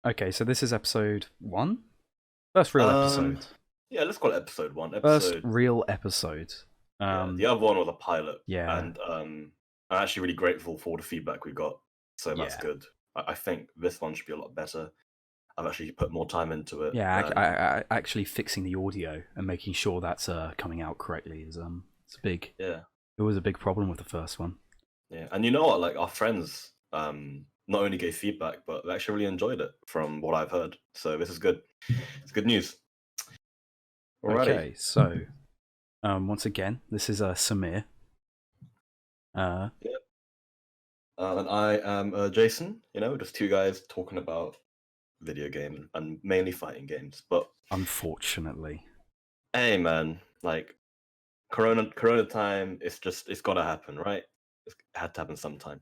Okay, so this is episode one? First real episode. Yeah, let's call it episode one. First Episode real episode. Yeah, the other one was a pilot, Yeah, and I'm actually really grateful for the feedback we got. So that's yeah. good. I think this one should be a lot better. I've actually put more time into it Yeah, than actually fixing the audio and making sure that's coming out correctly is it's big. yeah, It was a big problem with the first one. yeah. And you know what? Like our friends not only gave feedback, but they actually really enjoyed it from what I've heard. So this is good. It's good news. Alrighty. Okay, so once again, this is Samir. Yeah. And I am Jason. You know, just two guys talking about video game and mainly fighting games. But Unfortunately. hey, man, like Corona time. It's gotta happen, right? It had to happen sometime.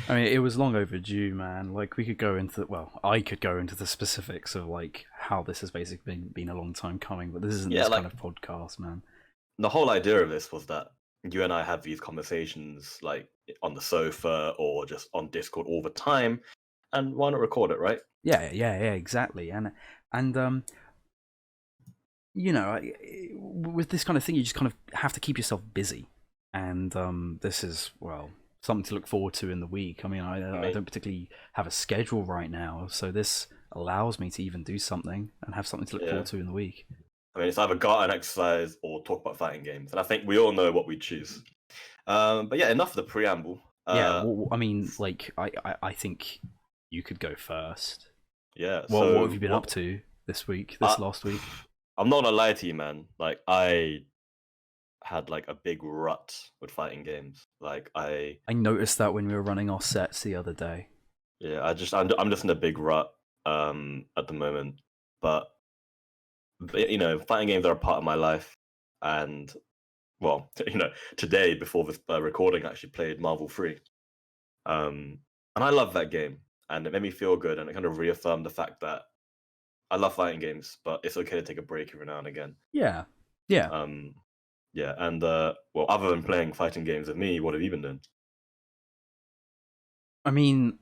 I mean, it was long overdue, man. Like, we could go into I could go into the specifics of like how this has basically been a long time coming, but this isn't Yeah, this like kind of podcast, man. the whole idea of this was that you and I have these conversations like on the sofa or just on Discord all the time, and why not record it, right? Yeah, exactly. And you know, with this kind of thing, you just kind of have to keep yourself busy. And this is something to look forward to in the week. I mean, I don't particularly have a schedule right now, so this allows me to even do something and have something to look Yeah. forward to in the week. I mean, it's either garden exercise or talk about fighting games, and I think we all know what we choose. But yeah, enough of the preamble. Yeah, well, I mean, like, I think you could go first. Yeah. What have So you been up to this week, this last week? I'm not gonna lie to you, man. Like I had like a big rut with fighting games. Like I noticed that when we were running our sets the other day. yeah, I'm just in a big rut at the moment. But you know, fighting games are a part of my life, and well, you know, today before this recording, I actually played Marvel 3, and I love that game, and it made me feel good, and it kind of reaffirmed the fact that I love fighting games, but it's okay to take a break every now and again. Yeah, yeah. Um, yeah, and well, other than playing fighting games with me, what have you been doing? I mean,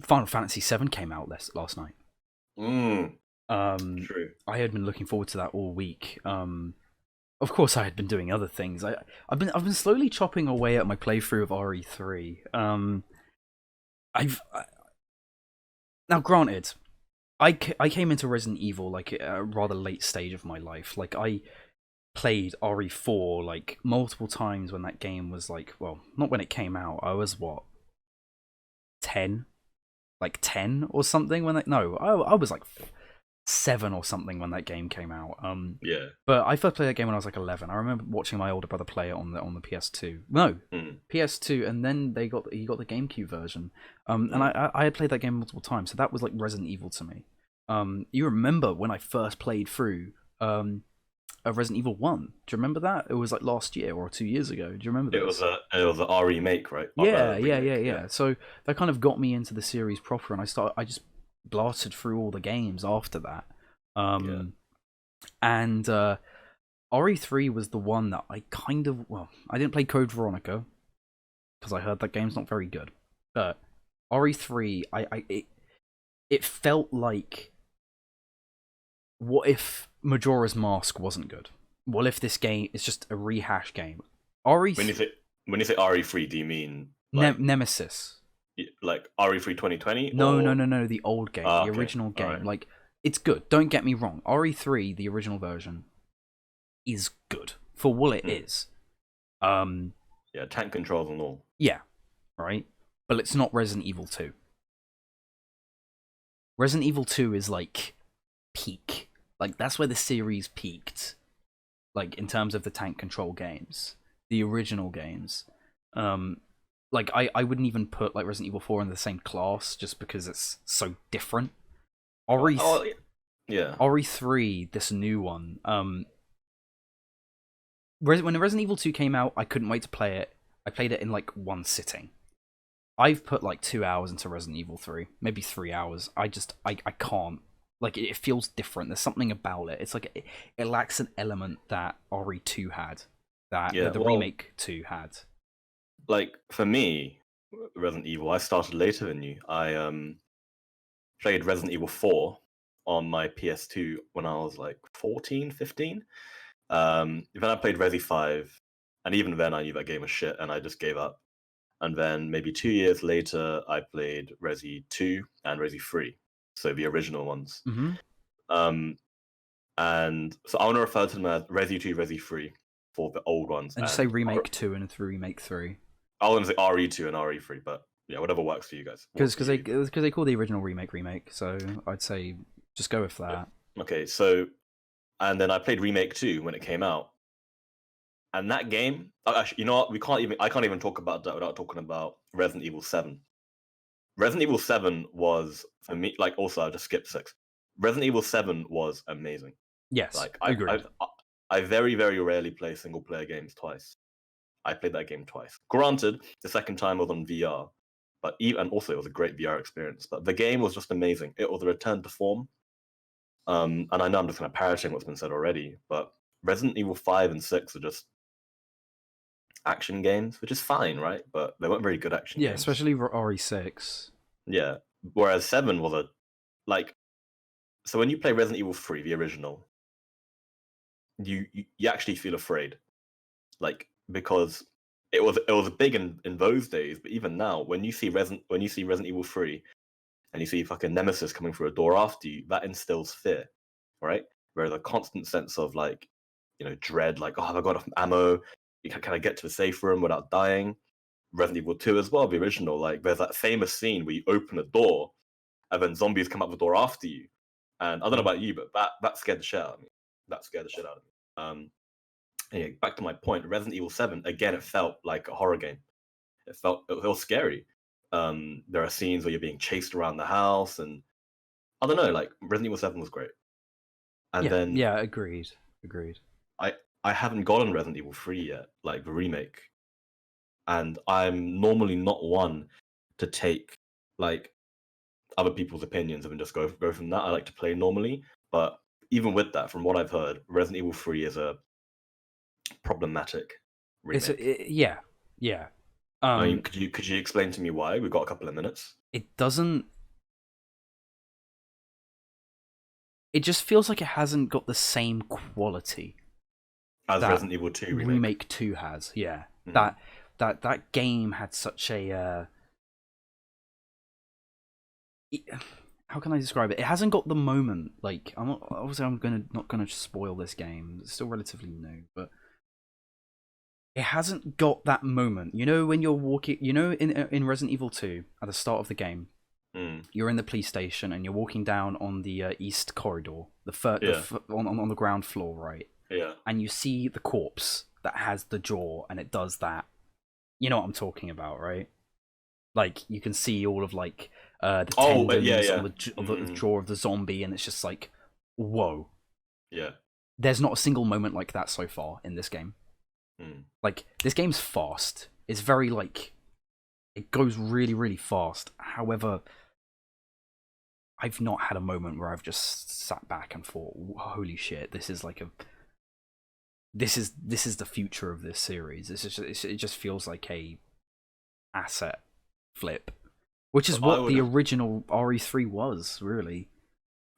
Final Fantasy VII came out last night. Mm, true. I had been looking forward to that all week. Of course, I had been doing other things. I've been slowly chopping away at my playthrough of RE3. Now, granted, I came into Resident Evil like at a rather late stage of my life. Like I played RE4 like multiple times when that game was like, well, not when it came out. I was what, 10, like 10 or something when that. No, I was like 7 or something when that game came out. Yeah. But I first played that game when I was like 11. I remember watching my older brother play it on the PS2. No, PS2, and then he got the GameCube version. And I had played that game multiple times, so that was like Resident Evil to me. You remember when I first played through a Resident Evil 1? Do you remember that? It was like last year or 2 years ago. Do you remember this? It was a remake, right? Yeah. So that kind of got me into the series proper, and I just blasted through all the games after that. And RE3 was the one that I kind of, I didn't play Code Veronica because I heard that game's not very good. But RE3, it felt like, what if Majora's Mask wasn't good? What if this game is just a rehash game? RE3, when you say RE3, do you mean like Nemesis? Like RE3 2020? No, the old game, the original game. Right. Like, it's good. Don't get me wrong. RE3, the original version, is good for what it is. Yeah, tank controls and all. Yeah, right. But it's not Resident Evil 2. Resident Evil 2 is like peak. Like that's where the series peaked. Like in terms of the tank control games, the original games. Like I wouldn't even put like Resident Evil 4 in the same class just because it's so different. Yeah. RE3, this new one. When Resident Evil 2 came out, I couldn't wait to play it. I played it in like one sitting. I've put like 2 hours into Resident Evil 3, maybe 3 hours. I can't. Like it feels different. There's something about it. It's like it lacks an element that RE2 had, that the remake 2 had. Like for me, Resident Evil, I started later than you. I played Resident Evil 4 on my PS2 when I was like 14, 15. Then I played Resi 5, and even then I knew that game was shit, and I just gave up. And then maybe 2 years later, I played Resi 2 and Resi 3, so the original ones. Mm-hmm. And so I want to refer to them as Resi 2, Resi 3 for the old ones. And just say Remake 2 and Remake 3. I was going to say RE2 and RE3, but yeah, whatever works for you guys. Because they call the original remake, so I'd say just go with that. Okay, so and then I played Remake 2 when it came out, and that game, actually, you know what? I can't even talk about that without talking about Resident Evil 7. Resident Evil 7 was, for me, like, also I just skipped 6. Resident Evil 7 was amazing. Yes, like agreed. I very, very rarely play single player games twice. I played that game twice. Granted, the second time was on VR, and also it was a great VR experience. But the game was just amazing. It was a return to form. And I know I'm just kind of parroting what's been said already, but Resident Evil 5 and 6 are just action games, which is fine, right? But they weren't very good action games. Yeah, especially RE6. Yeah. Whereas 7 was so when you play Resident Evil 3, the original, you actually feel afraid. Like, because it was big in those days, but even now, when you see Resident Evil 3 and you see fucking Nemesis coming through a door after you, that instills fear, right? Whereas a constant sense of, like, dread, like, oh, have I got enough ammo? Can I get to the safe room without dying? Resident Evil 2 as well, the original, like, there's that famous scene where you open a door and then zombies come out the door after you. And I don't know about you, but that scared the shit out of me. That scared the shit out of me. Anyway, back to my point, Resident Evil 7, again, it felt like a horror game. It was scary. There are scenes where you're being chased around the house, and I don't know, like, Resident Evil 7 was great. And then agreed. I haven't gotten Resident Evil 3 yet, like the remake. And I'm normally not one to take, like, other people's opinions and just go from that. I like to play normally, but even with that, from what I've heard, Resident Evil 3 is a problematic remake. Yeah. I mean, could you explain to me why? We've got a couple of minutes. It doesn't. It just feels like it hasn't got the same quality as Resident Evil 2 remake 2 has. Yeah, that game had such a. How can I describe it? It hasn't got the moment. Like, I'm not gonna spoil this game. It's still relatively new, but it hasn't got that moment. You know, when you're walking. You know, in Resident Evil 2, at the start of the game, you're in the police station and you're walking down on the east corridor, on the ground floor, right? Yeah. And you see the corpse that has the jaw, and it does that. You know what I'm talking about, right? Like, you can see all of, like, the tendons on the jaw of the zombie, and it's just like, whoa. Yeah. There's not a single moment like that so far in this game. Like, this game's fast. It's very, like, it goes really, really fast. However, I've not had a moment where I've just sat back and thought, holy shit, this is like this is the future of this series. It just feels like a asset flip, which is what the original RE3 was, really.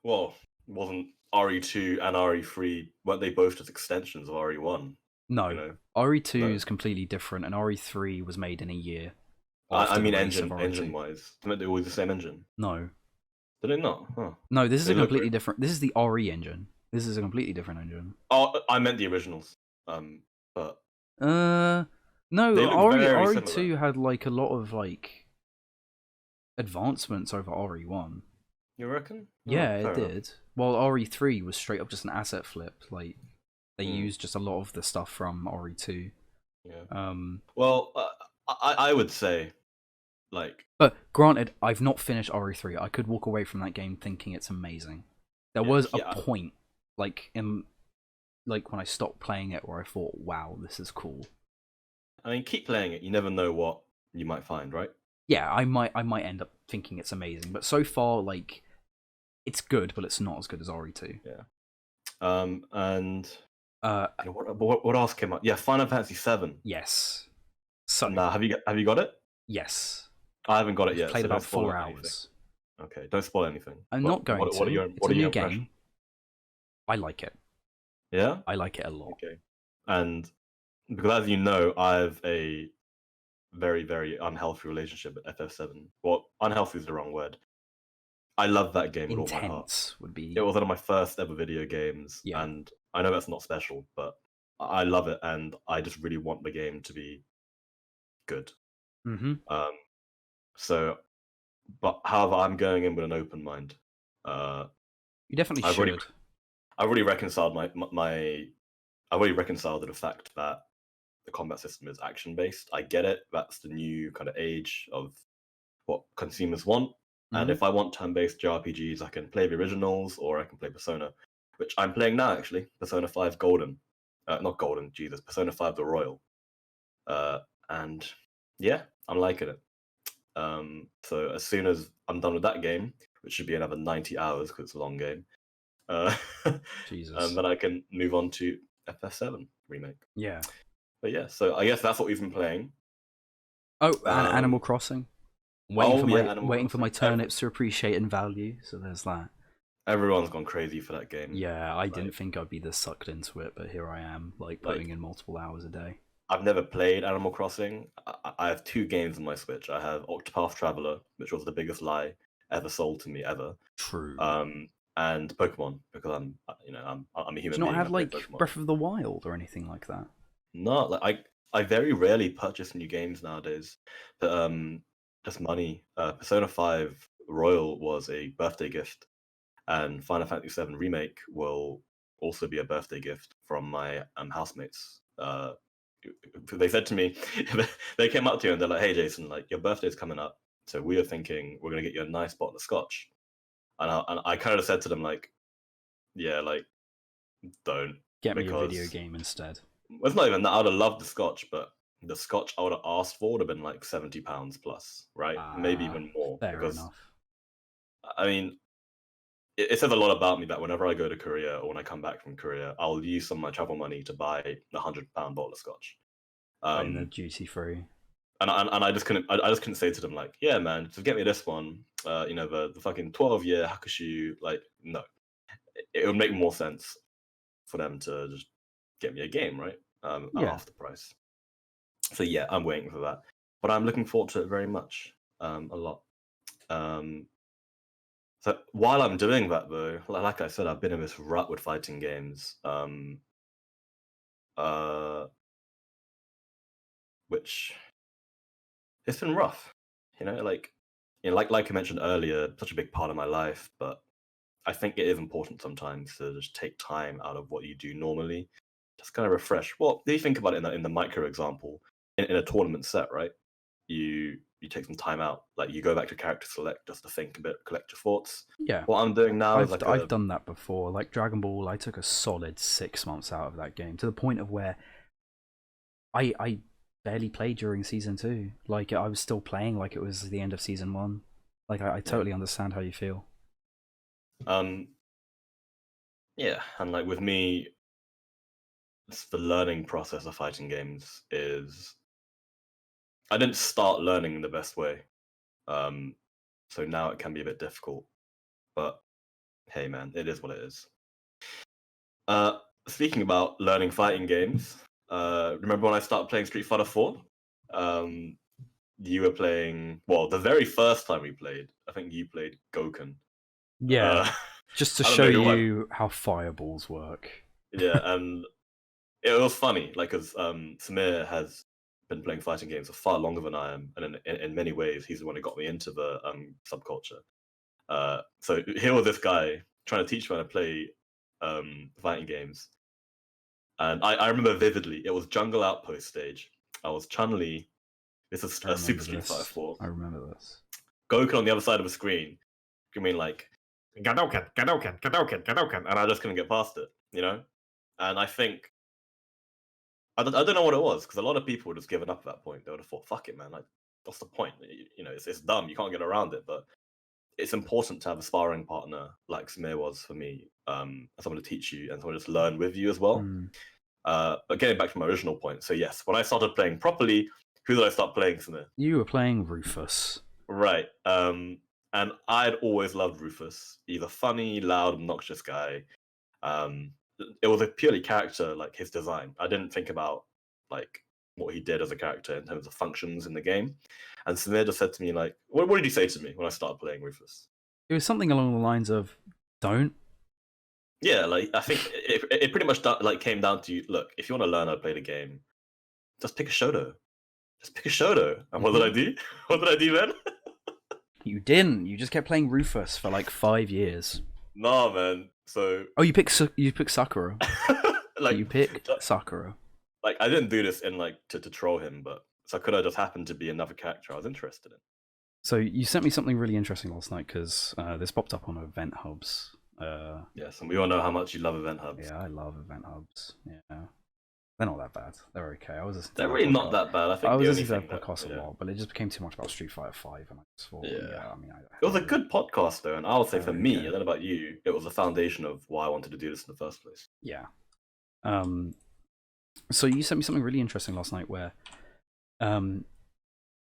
Well, wasn't RE2 and RE3, weren't they both just extensions of RE1? No, RE2 is completely different, and RE3 was made in a year. I mean, engine-wise, weren't they always the same engine? No. Did they not? Huh. No, this is a completely different. This is the RE engine. This is a completely different engine. Oh, I meant the originals. But no, RE2 had, like, a lot of, like, advancements over RE1. You reckon? Yeah, it did. Well, RE3 was straight up just an asset flip. Like, they used just a lot of the stuff from RE2. Yeah. Well, I would say, like... But granted, I've not finished RE3. I could walk away from that game thinking it's amazing. There was a point, like, when I stopped playing it, where I thought, wow, this is cool. I mean, keep playing it. You never know what you might find, right? Yeah, I might end up thinking it's amazing. But so far, like, it's good, but it's not as good as RE2. Yeah. And... what else came out? Yeah, Final Fantasy 7. Yes. So have you got it? Yes. I haven't got it yet. Played about 4 hours. Okay, don't spoil anything. I'm not going What are to. your It's what a are new your impressions? game. I like it. Yeah. I like it a lot. Okay. And because as you know, I have a very, very unhealthy relationship with FF7. Well, unhealthy is the wrong word. I love that game with all my heart. Intense would It be. was one of my first ever video games, Yeah. and I know that's not special, but I love it, and I just really want the game to be good. Mm-hmm. Um, so, but however, I'm going in with an open mind. You definitely I've already, should. I've already reconciled I've already reconciled to the fact that the combat system is action based. I get it. That's the new kind of age of what consumers want. And Mm-hmm. if I want turn-based JRPGs, I can play the originals or I can play Persona, which I'm playing now actually. Persona 5 Golden, not Golden, Jesus, Persona 5 the Royal, uh, and yeah, I'm liking it. So as soon as I'm done with that game, which should be another 90 hours because it's a long game, uh, Jesus. then I can move on to FF7 remake. Yeah. But yeah, so I guess that's what we've been playing. Oh, and Animal Um, Crossing. oh yeah, Animal Waiting for my Crossing. turnips to appreciate in value. So there's that. Everyone's gone crazy for that game. Yeah, I didn't Like, think I'd be this sucked into it, but here I am, like like putting in multiple hours a day. I've never played Animal Crossing. I have two games on my Switch. I have Octopath Traveler, which was the biggest lie ever sold to me ever, True. and Pokemon because I'm a Do you human not being and have I play like Pokemon. Breath of the Wild or anything like that? No, like I very rarely purchase new games nowadays. But just money. Persona 5 Royal was a birthday gift, and Final Fantasy 7 Remake will also be a birthday gift from my housemates. They said to me, they came up to you and they're like, "Hey, Jason, like your birthday's coming up, so we are thinking we're gonna get you a nice bottle of scotch." And I kind of said to them like, "Yeah, like don't Get me a video because game instead. it's not even that. I would have loved the scotch, but the scotch I would have asked for would have been like £70 plus, right? Maybe Ah, even more fair because enough. I mean it says a lot about me that whenever I go to Korea or when I come back from Korea, I'll use some of my travel money to buy £100 bottle of scotch. Right in the Um, duty free. and I just couldn't say to them like, yeah, man, just get me this one. The fucking 12-year Hakushu. Like, no, it would make more sense for them to just get me a game, right? At Yeah. half the price. So yeah, I'm waiting for that, but I'm looking forward to it very much, a lot. Um, so while I'm doing that, though, like I said, I've been in this rut with fighting games, uh, which it's been rough. Like I mentioned earlier, such a big part of my life, but I think it is important sometimes to just take time out of what you do normally, just kind of refresh. Well, if you think about it in the micro example, in a tournament set, right? You take some time out, like you go back to character select just to think a bit, collect your thoughts. Yeah. What I'm doing now is I've done that before. Like Dragon Ball, I took a solid 6 months out of that game to the point of where I barely played during season 2. Like I was still playing like it was the end of season 1. Like I totally understand how you feel. um and like with me, the learning process of fighting games is I didn't start learning in the best way. So now it can be a bit difficult. But hey man, it is what it is. Uh Speaking about learning fighting games, remember when I started playing Street Fighter 4? Um you were playing the very first time we played, I think you played Goken. Yeah. Uh Just to I don't show know who I you how fireballs work. yeah, and it was funny, like, because Samir has been playing fighting games for far longer than I am, and in many ways, he's the one who got me into the subculture. So here was this guy trying to teach me how to play fighting games, and I remember vividly. It was Jungle Outpost stage. I was Chun Li. This is I a Super remember Street Fighter this. 4. I remember this. Goku on the other side of the screen. I mean, like Gadoken, Gadoken, Gadoken, Gadoken, and I just couldn't get past it, you know. And I think I don't know what it was because a lot of people would have given up at that point. They would have thought, "Fuck it, man! Like, what's the point? It's dumb. You can't get around it." But it's important to have a sparring partner like Samir was for me, someone to teach you and someone to just learn with you as well. Mm. But getting back to my original point, so yes, when I started playing properly, who did I start playing, Samir? You were playing Rufus. Right. and I'd always loved Rufus. He's a funny, loud, obnoxious guy. Um, it was a purely character, like his design. I didn't think about like what he did as a character in terms of functions in the game. And Samir just said to me, like, what did he say to me when I started playing Rufus? It was something along the lines of, "Don't." Yeah, like I think it pretty much like came down to, look, if you want to learn how to play the game, just pick a Shoto. Just pick a Shoto. And what did I do? What did I do then? You didn't. You just kept playing Rufus for like 5 years. Nah, man. So Oh, you picked Sakura. like You picked Sakura. like I didn't do this in like to troll him, but Sakura just happened to be another character I was interested in. So you sent me something really interesting last night because this popped up on Event Hubs. Yes, and we all know how much you love event hubs. Yeah, I love Event Hubs. Yeah, they're not that bad. They're okay. I was listening to They're their really not podcast. that bad. I think I was the listening to only their thing podcast that, a lot, but it just became too much about Street Fighter V, and I just thought, Yeah. I mean, it was a good podcast though, and I would say for Very me, good. I don't know about you, it was the foundation of why I wanted to do this in the first place. Yeah. So you sent me something really interesting last night where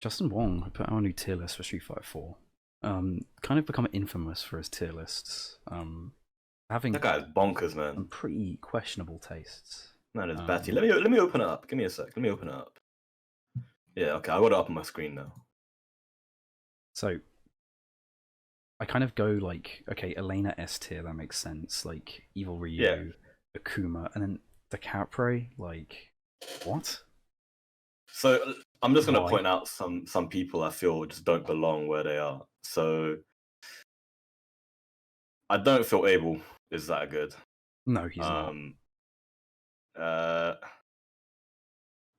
Justin Wong put out a new tier list for Street Fighter 4. Kind of become infamous for his tier lists. Having That guy's bonkers, some man. pretty questionable tastes. Man, it's batty. Let me open it up. Give me a sec. Let me open it up. Yeah, okay, I got it up on my screen now. So I kind of go like, okay, Elena S tier, that makes sense. Like Evil Ryu, Yeah. Akuma, and then the Capre, like what? So I'm just gonna Why? point out some people I feel just don't belong where they are. So I don't feel Abel is that good. No, he's not.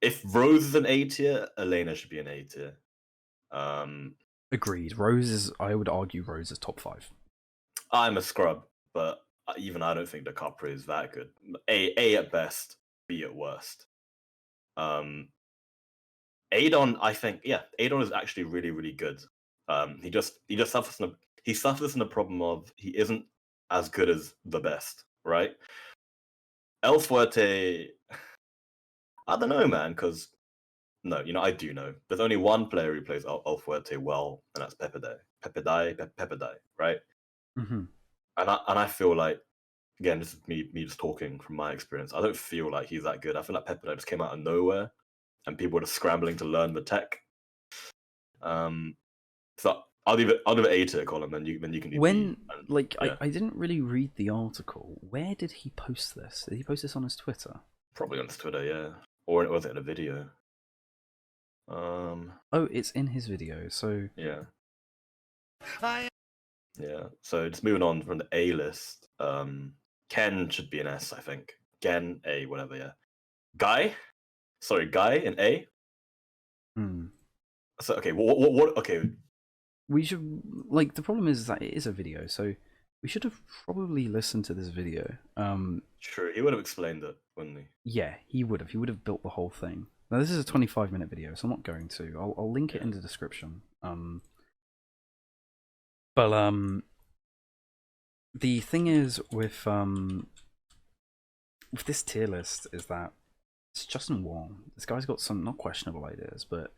If Rose is an A tier, Elena should be an A tier. Agreed. Rose is, I would argue, Rose is top 5. I'm a scrub, but even I don't think the Capri is that good. A at best, B at worst. Adon, I think, yeah, Adon is actually really, really good. He just suffers from the problem of he isn't as good as the best, right? El Fuerte, I don't know, man, because no, I do know. There's only one player who plays El Fuerte well, and that's Pepedai, right? Mm-hmm. And I feel like, again, this is me just talking from my experience. I don't feel like he's that good. I feel like Pepedai just came out of nowhere, and people were just scrambling to learn the tech. So I'll do it A tier, Colin. Then you can do When B. And, like yeah. I didn't really read the article. Where did he post this? Did he post this on his Twitter? Probably on his Twitter, yeah, or was it in a video? Oh, it's in his video. So yeah. Yeah. So just moving on from the A list. Ken should be an S, I think. Gen A, whatever. Yeah. Guy in A. So okay, what? Okay. We should, like, the problem is that it is a video, so we should have probably listened to this video. Sure, he would have explained it, wouldn't he? Yeah, he would have. He would have built the whole thing. Now this is a 25-minute video, so I'm not going to. I'll link it in the description. But the thing is with this tier list is that it's Justin Wong. This guy's got some not questionable ideas, but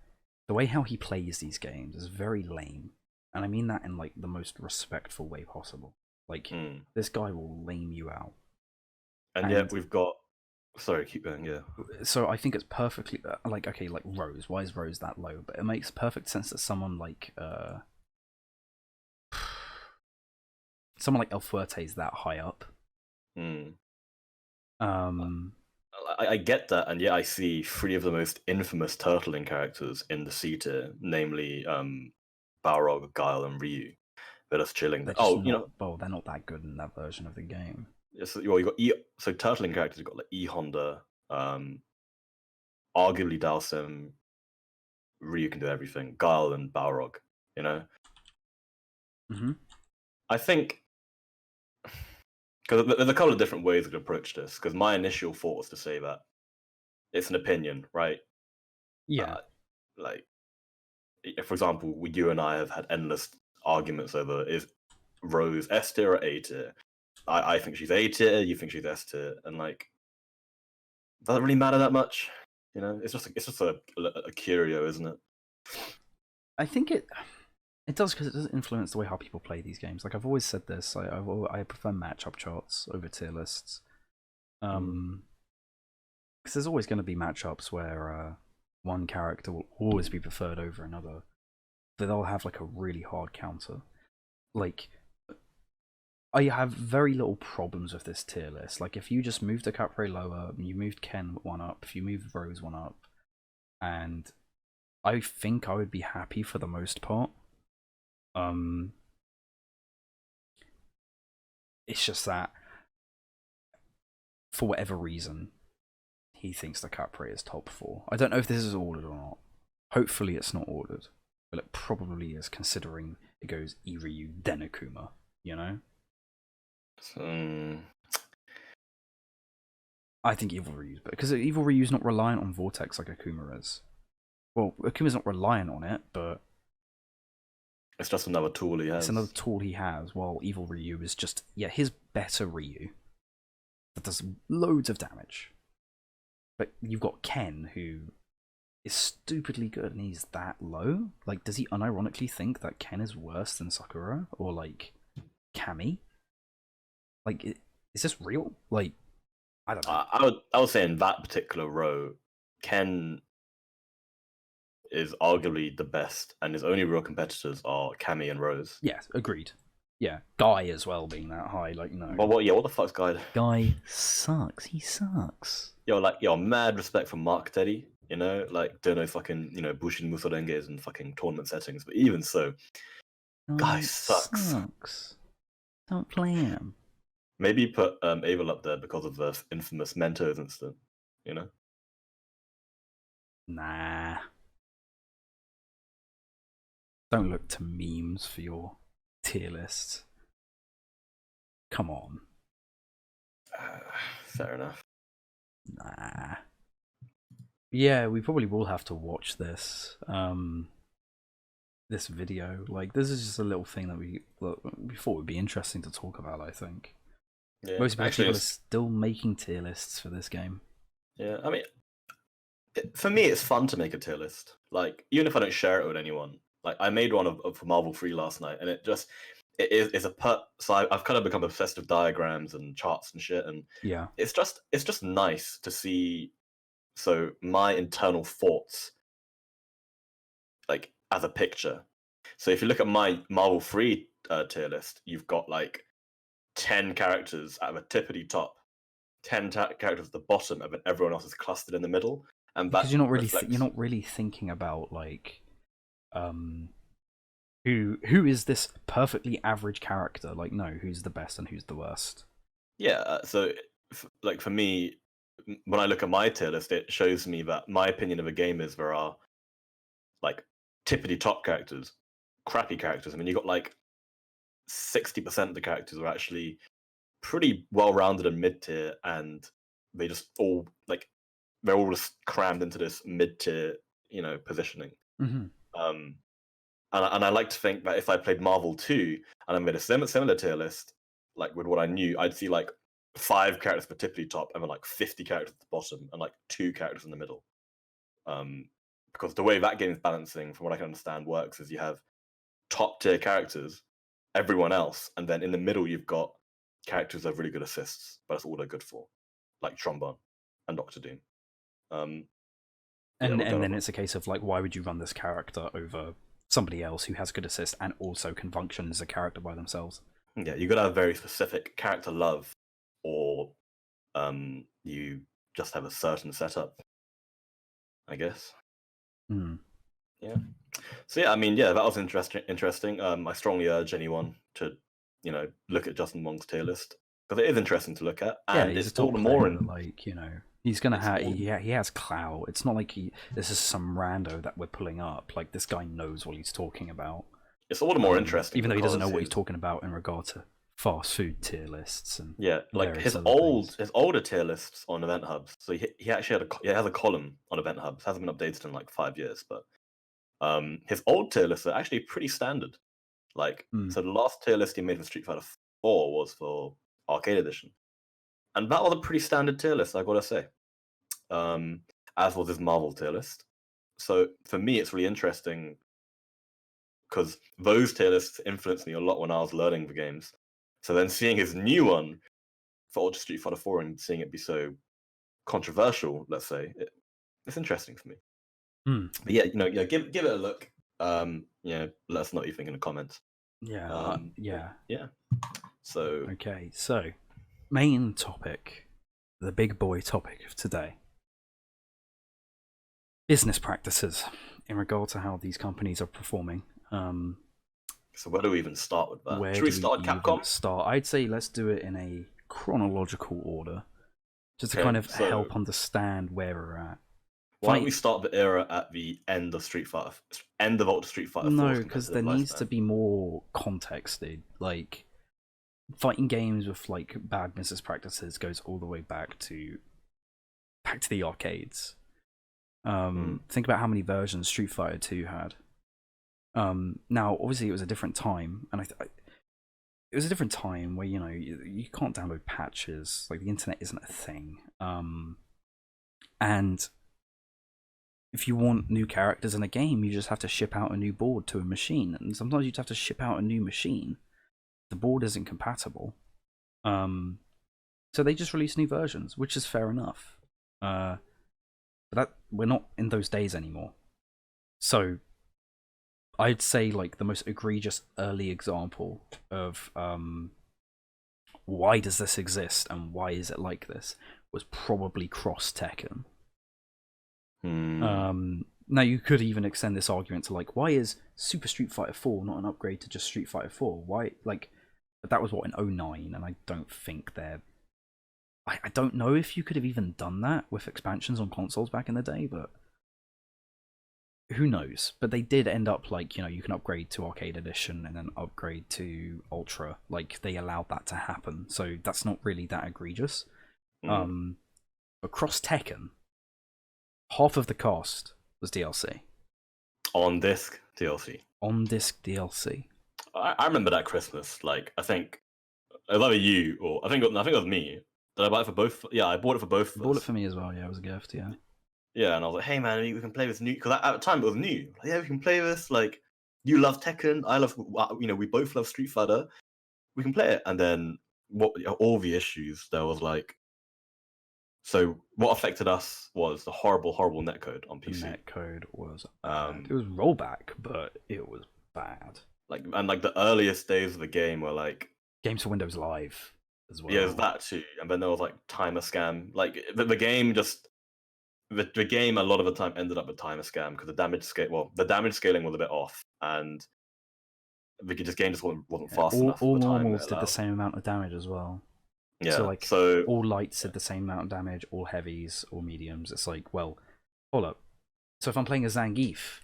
the way how he plays these games is very lame, and I mean that in like the most respectful way possible. Like this guy will lame you out. And yet we've got. Sorry, keep going. Yeah. So I think it's perfectly like, okay, like Rose. Why is Rose that low? But it makes perfect sense that someone like El Fuerte is that high up. I get that, and yet I see 3 of the most infamous turtling characters in the C tier, namely Balrog, Guile, and Ryu. They're just chilling. They're they're not that good in that version of the game. So you got so turtling characters. You've got like E Honda, arguably Dalsim. Ryu can do everything. Guile and Balrog. You know. I think because there's a couple of different ways we could approach this. Because my initial thought was to say that it's an opinion, right? Yeah. Like, for example, you and I have had endless arguments over is Rose S tier or A tier. I think she's A tier. You think she's S tier, and like, doesn't really matter that much. You know, it's just a curio, isn't it? I think it It does, because it does influence the way how people play these games. Like I've always said this, I prefer matchup charts over tier lists. Mm. Because there's always going to be matchups where one character will always be preferred over another. But they'll have like a really hard counter. Like I have very little problems with this tier list. Like if you just moved the Capre lower, you moved Ken one up, if you moved Rose one up, and I think I would be happy for the most part. It's just that for whatever reason, he thinks the Capre is top 4. I don't know if this is ordered or not. Hopefully it's not ordered, but it probably is, considering it goes Iryu then Akuma, you know? I think Evil Ryu's better, because Evil Ryu's not reliant on Vortex like Akuma is. Well, Akuma's not reliant on it, but it's just another tool he has. It's another tool he has, while Evil Ryu is just, yeah, his better Ryu that does loads of damage. But you've got Ken, who is stupidly good, and he's that low. Like, does he unironically think that Ken is worse than Sakura or like Kami? Like, is this real? Like, I don't know. I would say in that particular row, Ken is arguably the best, and his only real competitors are Kami and Rose. Yeah, agreed. Yeah, Guy as well being that high, like, no. Well, what the fuck's Guy? Guy sucks. He sucks. Mad respect for Mark Teddy, you know, like, don't know fucking, you know, Bushin Musorenges and fucking tournament settings, but even so, Guy sucks. Don't play him. Maybe put Abel up there because of the infamous Mentos incident, you know? Nah. Don't look to memes for your tier list. Come on. Fair enough. Nah. Yeah, we probably will have to watch this. This video. Like, this is just a little thing that we thought would be interesting to talk about, I think. Yeah. Most people are still making tier lists for this game. Yeah, I mean, for me, it's fun to make a tier list. Like, even if I don't share it with anyone. Like, I made one for Marvel 3 last night, and it's so I've kind of become obsessed with diagrams and charts and shit, and yeah, it's just nice to see. So my internal thoughts, like, as a picture. So if you look at my Marvel 3 tier list, you've got like 10 characters at the tippity top, 10 characters at the bottom, and then everyone else is clustered in the middle. And because you're not really thinking about like, who is this perfectly average character? Like, no, who's the best and who's the worst? Yeah, so like for me, when I look at my tier list, it shows me that my opinion of a game is there are like tippity top characters, crappy characters. I mean, you got like 60% of the characters are actually pretty well rounded and mid tier, and they just all like they're all just crammed into this mid tier, you know, positioning. Mm-hmm. And I like to think that if I played Marvel 2 and I made a similar tier list, like with what I knew, I'd see like 5 characters at the tippity top and then like 50 characters at the bottom and like 2 characters in the middle. Because the way that game's balancing, from what I can understand, works is you have top tier characters, everyone else, and then in the middle you've got characters that have really good assists, but that's all they're good for, like Trombone and Doctor Doom. And then it's a case of like, why would you run this character over somebody else who has good assist and also can function as a character by themselves? Yeah, you gotta have very specific character love, or you just have a certain setup, I guess. Yeah. So yeah, I mean, yeah, that was interesting. I strongly urge anyone to, you know, look at Justin Wong's tier list, because it is interesting to look at, and he's it's all the more like, you know, he's gonna have he has clout. It's not like this is some rando that we're pulling up. Like, this guy knows what he's talking about. It's all the more interesting, even though he doesn't know what he's talking about in regard to fast food tier lists and like his older tier lists on Event Hubs. So he actually has a column on Event Hubs. Hasn't been updated in like 5 years, but his old tier lists are actually pretty standard. Like, so the last tier list he made for Street Fighter 4 was for Arcade Edition, and that was a pretty standard tier list, I gotta say. As was his Marvel tier list. So for me, it's really interesting because those tier lists influenced me a lot when I was learning the games. So then seeing his new one for Ultra Street Fighter 4 and seeing it be so controversial, let's say, it's interesting for me. But yeah, give it a look. Let us know what you think in the comments. Yeah, yeah. Yeah. So Okay, so main topic, the big boy topic of today. Business practices in regard to how these companies are performing. So where do we even start with that? Where Should we do start we with Capcom? even start? I'd say let's do it in a chronological order, just to Okay, kind of so help understand where we're at. why don't we start the era at the end of Ultra Street Fighter 4's No, because there competitive needs to lifespan? be more context, dude. Like, fighting games with like bad business practices goes all the way back to the arcades. Think about how many versions Street Fighter 2 had. Now, obviously, it was a different time, and it was a different time where you can't download patches. Like, the internet isn't a thing. And if you want new characters in a game, you just have to ship out a new board to a machine, and sometimes you just have to ship out a new machine. The board isn't compatible. So they just release new versions, which is fair enough. But that we're not in those days anymore. So I'd say like the most egregious early example of why does this exist and why is it like this was probably Cross Tekken. Now you could even extend this argument to like, why is Super Street Fighter 4 not an upgrade to just Street Fighter 4? Why, like, but that was what, in 2009, and I don't think they're... I don't know if you could have even done that with expansions on consoles back in the day, but who knows? But they did end up like, you can upgrade to Arcade Edition and then upgrade to Ultra. Like, they allowed that to happen, so that's not really that egregious. But Cross Tekken, half of the cost was DLC. On disc DLC. On disc DLC. I remember that Christmas. Like, I think it was either you or I think it was me. Did I buy it for both? Yeah, I bought it for both. You bought it for me as well. Yeah, it was a gift. Yeah. Yeah, and I was like, "Hey man, we can play this new." Because at the time it was new. Like, yeah, we can play this. Like, you love Tekken, I love. We both love Street Fighter. We can play it. And then all the issues there was like. So what affected us was the horrible netcode on PC. The netcode was bad. It was rollback, but it was bad. Like the earliest days of the game were like games for Windows Live as well. Yeah, there's that too. And then there was like timer scam. Like the game just the game a lot of the time ended up with timer scam because the damage scaling was a bit off, and the game just wasn't fast enough. All normals did the same amount of damage as well. Yeah. So all lights did the same amount of damage, all heavies, all mediums. It's like, well, hold up. So if I'm playing a Zangief,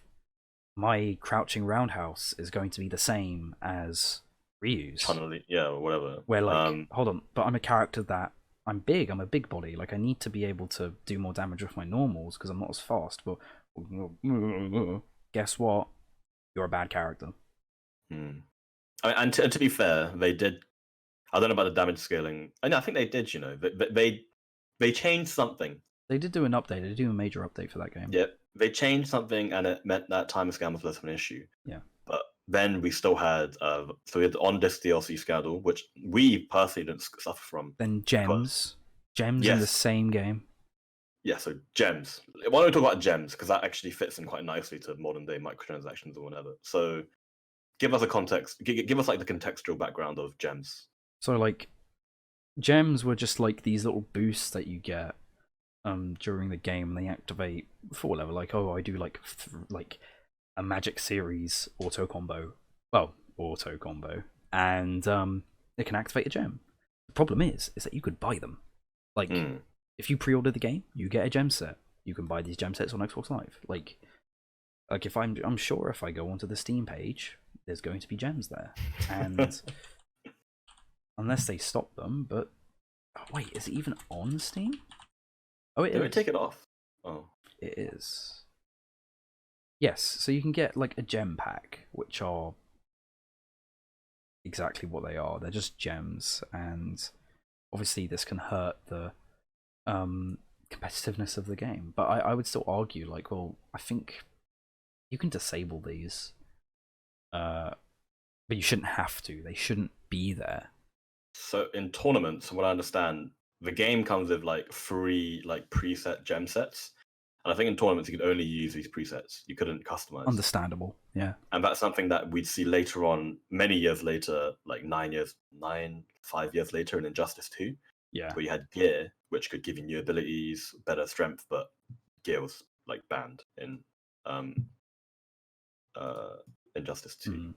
my crouching roundhouse is going to be the same as Ryu's. Yeah, or whatever. Where like, hold on, but I'm a character that I'm big. I'm a big body. Like, I need to be able to do more damage with my normals because I'm not as fast. But guess what? You're a bad character. I mean, and to be fair, they did. I don't know about the damage scaling. I think they did. They changed something. They did do an update. They did do a major update for that game. Yeah, they changed something, and it meant that timer scam was less of an issue. Yeah. But then we still had we had the on-disc DLC scandal, which we personally didn't suffer from. Then gems in the same game. Yeah, so gems. Why don't we talk about gems, because that actually fits in quite nicely to modern day microtransactions or whatever. So give us a context. Give us like the contextual background of gems. So like, gems were just like these little boosts that you get during the game, and they activate for whatever. Like, oh, I do like a Magic Series auto combo, and it can activate a gem. The problem is that you could buy them. Like, if you pre-order the game, you get a gem set. You can buy these gem sets on Xbox Live. Like if I'm sure if I go onto the Steam page, there's going to be gems there, and unless they stop them. But wait, is it even on Steam? Oh, it is. Did we take it off? Oh, it is. Yes, so you can get like a gem pack, which are exactly what they are. They're just gems, and obviously this can hurt the competitiveness of the game. But I would still argue, like, well, I think you can disable these. but you shouldn't have to. They shouldn't be there. So in tournaments, from what I understand, the game comes with like 3 like preset gem sets, and I think in tournaments you could only use these presets. You couldn't customize. Understandable, yeah. And that's something that we'd see later on, many years later, like 5 years later in Injustice 2, Yeah. where you had gear, which could give you new abilities, better strength, but gear was like banned in Injustice 2.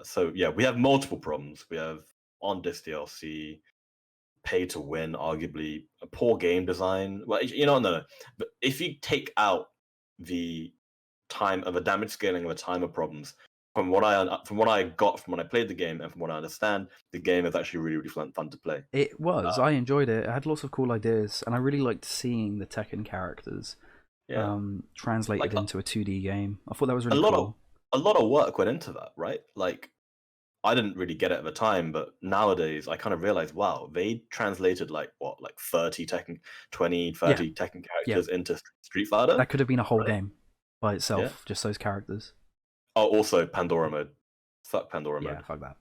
So yeah, we have multiple problems. We have on this DLC, pay to win, arguably a poor game design. Well, no. But if you take out the time of a damage scaling and the timer problems, from what I got from when I played the game and from what I understand, the game is actually really, really fun to play. It was. I enjoyed it. It had lots of cool ideas, and I really liked seeing the Tekken characters translated into a 2D game. I thought that was really cool. A lot of work went into that, right? Like, I didn't really get it at the time, but nowadays I kind of realized, wow, they translated like 30 Tekken, 20, 30 Tekken characters into Street Fighter. That could have been a whole game by itself, just those characters. Oh, also Pandora mode. Fuck Pandora mode. Yeah, fuck that.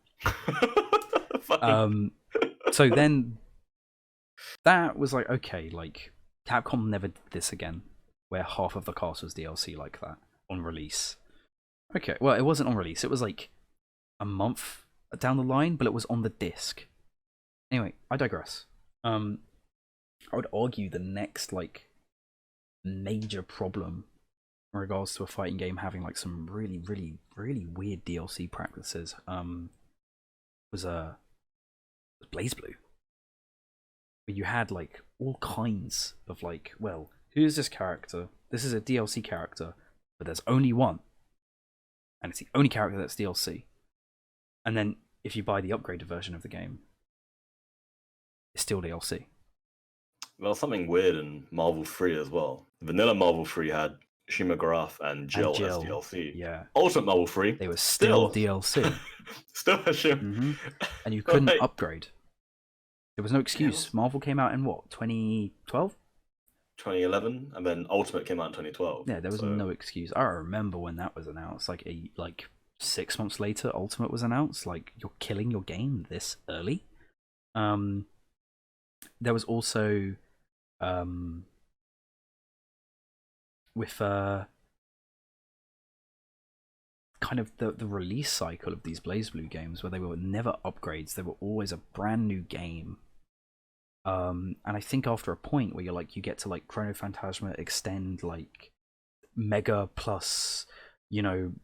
So then that was like, okay, like Capcom never did this again, where half of the cast was DLC like that on release. Okay, well, it wasn't on release. It was like a month down the line, but it was on the disc. Anyway, I digress. I would argue the next like major problem in regards to a fighting game having like some really, really, really weird DLC practices was BlazBlue, where you had like all kinds of like, well, who's this character? This is a DLC character, but there's only one, and it's the only character that's DLC. And then if you buy the upgraded version of the game, it's still DLC. Well, something weird in Marvel 3 as well. Vanilla Marvel 3 had Shima Graf and Jill as DLC. Yeah. Ultimate Marvel 3, they were still DLC. Still has Shima. And you couldn't upgrade. There was no excuse. Marvel came out in what, 2012? 2011, and then Ultimate came out in 2012. Yeah, there was no excuse. I remember when that was announced. Like 6 months later, Ultimate was announced. Like, you're killing your game this early. There was also with kind of the release cycle of these BlazBlue games, where they were never upgrades. They were always a brand new game. And I think after a point where you get to like Chrono Phantasma Extend, like Mega plus,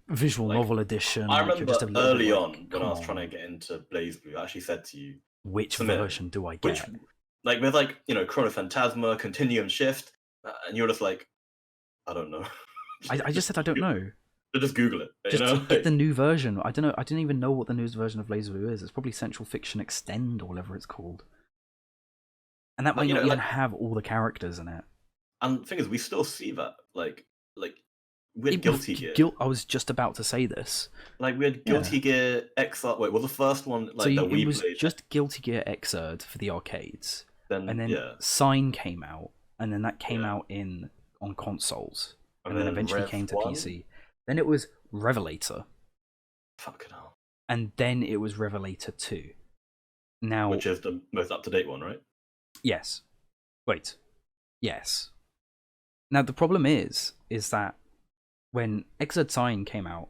visual novel edition. I remember early on when I was trying to get into BlazBlue, I actually said to you, which version do I get? With Chrono Phantasma, Continuum Shift, and you're just like, I don't know. I just said I don't know. Just Google it. Just get the new version. I don't know. I didn't even know what the newest version of BlazBlue is. It's probably Central Fiction Extend or whatever it's called. And that might not even have all the characters in it. And the thing is, we still see that. Like with Guilty Gear. I was just about to say this. Like, we had Guilty Gear XR. Wait, was the first one it was just Guilty Gear XR'd for the arcades. And then Sign came out, and then that came out on consoles, and then eventually came to PC. Then it was Revelator. Fucking hell. And then it was Revelator 2. Now, which is the most up-to-date one, right? Yes. Wait. Yes. Now, the problem is that when Xrd Sign came out,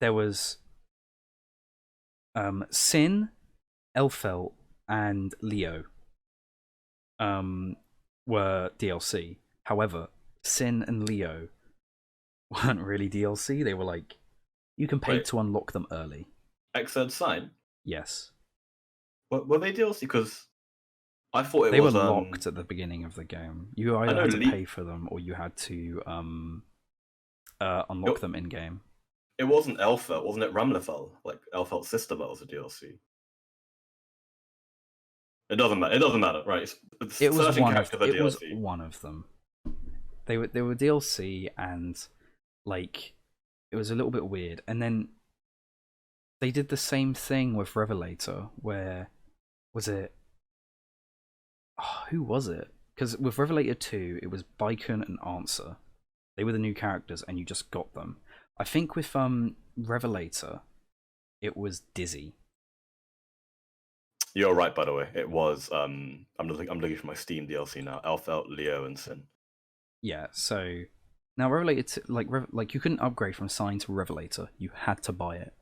there was Sin, Elfelt, and Leo were DLC. However, Sin and Leo weren't really DLC. They were like, you can pay to unlock them early. Xrd Sign? Yes. Were they DLC? Because I thought they were locked at the beginning of the game. You either had to pay for them, or you had to unlock them in game. It wasn't Elfelt, wasn't it? Ramlethal, like Elfelt's sister, that was a DLC. It doesn't matter. It doesn't matter, right? It was one of them. They were DLC, and like it was a little bit weird. And then they did the same thing with Revelator, where was it? Oh, who was it? Because with Revelator 2, it was Baiken and Answer. They were the new characters, and you just got them. I think with Revelator, it was Dizzy. You're right, by the way. It was. I'm looking for my Steam DLC now. Elfelt, Leo, and Sin. Yeah, so now Revelator, like you couldn't upgrade from Sign to Revelator. You had to buy it.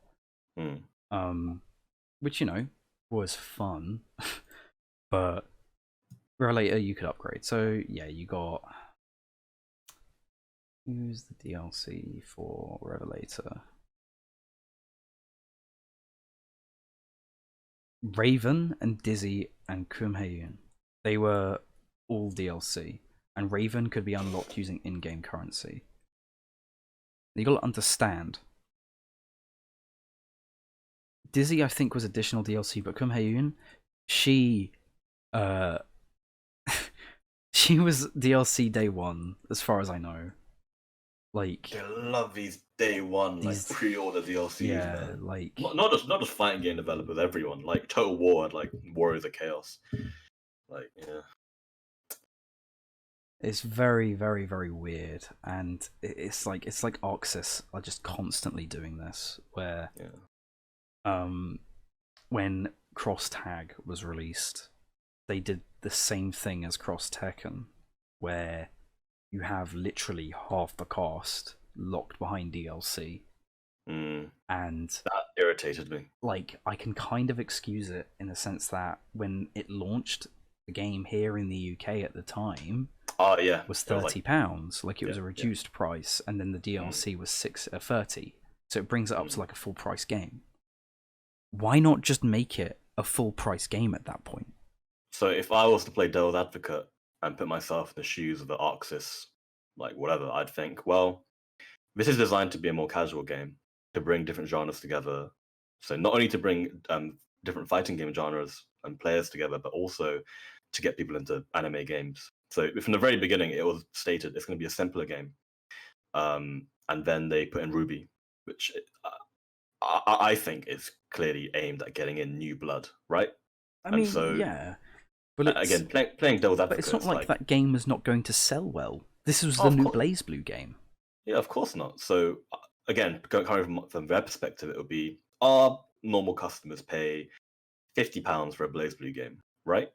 Hmm. Which was fun, but Revelator you could upgrade. So yeah, you got who's the DLC for Revelator? Raven and Dizzy and Kumheyun. They were all DLC, and Raven could be unlocked using in-game currency. You gotta understand. Dizzy, I think, was additional DLC, but Kumheyun, she, uh, she was DLC day one, as far as I know. Like, They love these day one these, pre-order DLCs, yeah, man. like Not just fighting game developers, everyone. Like Total War had like Warriors of Chaos. Like, yeah. it's very, very, very weird, and it's like Arxis are just constantly doing this, where when Cross Tag was released, they did the same thing as Cross Tekken, where you have literally half the cost locked behind DLC. And that irritated me. Like, I can kind of excuse it in the sense that when it launched, the game here in the UK at the time was £30. Like it was a reduced price, and then the DLC was 30. So it brings it up to like a full price game. Why not just make it a full price game at that point? So if I was to play devil's advocate and put myself in the shoes of the Arxis, like whatever, I'd think, well, this is designed to be a more casual game, to bring different genres together. So not only to bring different fighting game genres and players together, but also to get people into anime games. So from the very beginning, it was stated it's going to be a simpler game. And then they put in Ruby, which I think is clearly aimed at getting in new blood, right? I mean, yeah. But again, playing devil's advocate. But it's not like that game was not going to sell well. This was Oh, the new BlazBlue game. Yeah, of course not. So again, going from their perspective, it would be our normal customers pay £50 for a BlazBlue game, right?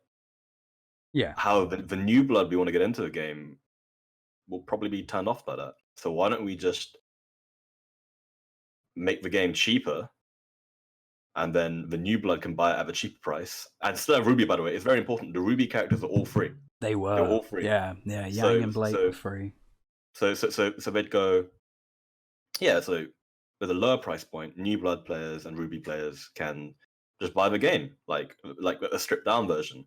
Yeah. How the new blood we want to get into the game will probably be turned off by that. So why don't we just make the game cheaper, and then the new blood can buy it at a cheaper price? And still have Ruby, by the way. It's very important. The Ruby characters are all free. They were. They're all free. Yeah. Yang and Blake were free. So they'd go, yeah. So with a lower price point, new blood players and Ruby players can just buy the game, like a stripped down version.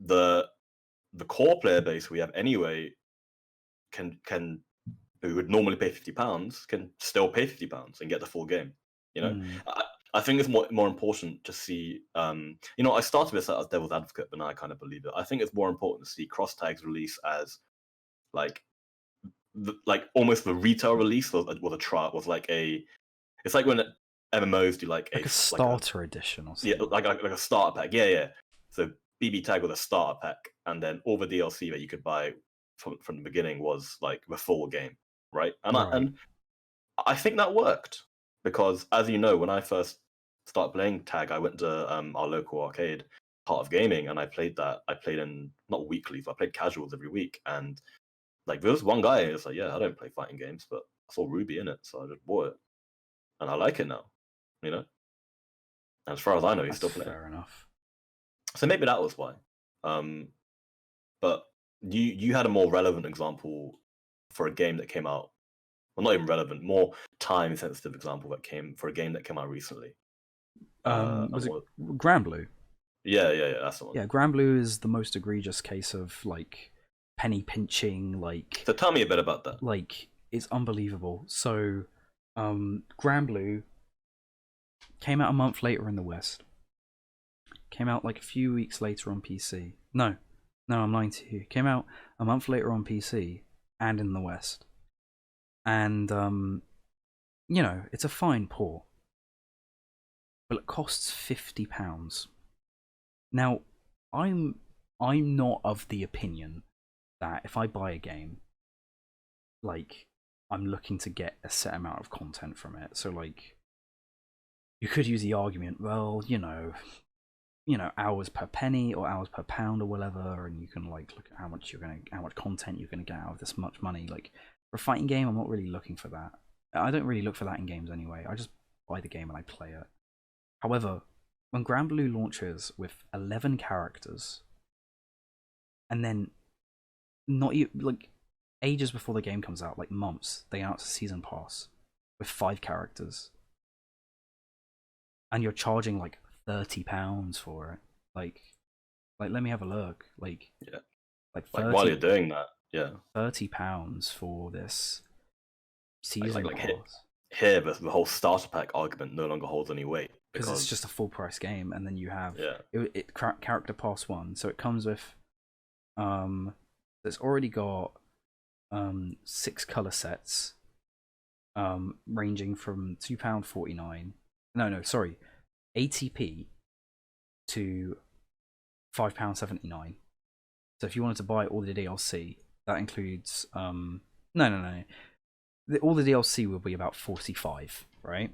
The core player base we have anyway can who would normally pay £50 can still pay £50 and get the full game. I think it's more important to see. I started this as devil's advocate, but now I kind of believe it. I think it's more important to see Cross Tag's release as like almost the retail release was a trial. Was like it's like when MMOs do like a starter edition or something. Yeah, like a starter pack. Yeah. So BB Tag with a starter pack, and then all the DLC that you could buy from the beginning was like the full game, right? And I think that worked because, as you know, when I first started playing Tag, I went to our local arcade, Part of Gaming, and I played that. I played in not weekly, but I played casuals every week, and like there was one guy who was like, "Yeah, I don't play fighting games, but I saw Ruby in it, so I just bought it, and I like it now." And as far as I know, he's still playing. Fair enough. So maybe that was why. But you had a more relevant example for a game that came out. Well, not even relevant, more time sensitive example that came for a game that came out recently. Was it Granblue? Yeah, that's the one. Yeah, Granblue is the most egregious case of like penny pinching. Like, so tell me a bit about that. Like, it's unbelievable. So, Granblue came out a month later in the West. Came out like a few weeks later on PC. No, I'm lying to you. Came out a month later on PC and in the West. And it's a fine port, but it costs £50. Now, I'm not of the opinion that if I buy a game, like, I'm looking to get a set amount of content from it. So like, you could use the argument, well, hours per penny or hours per pound or whatever, and you can like look at how much content you're gonna get out of this much money. Like for a fighting game, I'm not really looking for that. I don't really look for that in games anyway. I just buy the game and I play it. However, when Grand Blue launches with 11 characters, and then not like ages before the game comes out, like months, they announce a season pass with 5 characters, and you're charging like £30 for it. Like let me have a look. Like Yeah. like while you're doing that, yeah, £30 for this season pass. Here, the whole starter pack argument no longer holds any weight Because it's just a full price game, and then you have character pass 1, so it comes with it's already got 6 color sets, ranging from £2.49. No, sorry, ATP to £5.79. So if you wanted to buy all the DLC, that includes no. All the DLC will be about 45, right?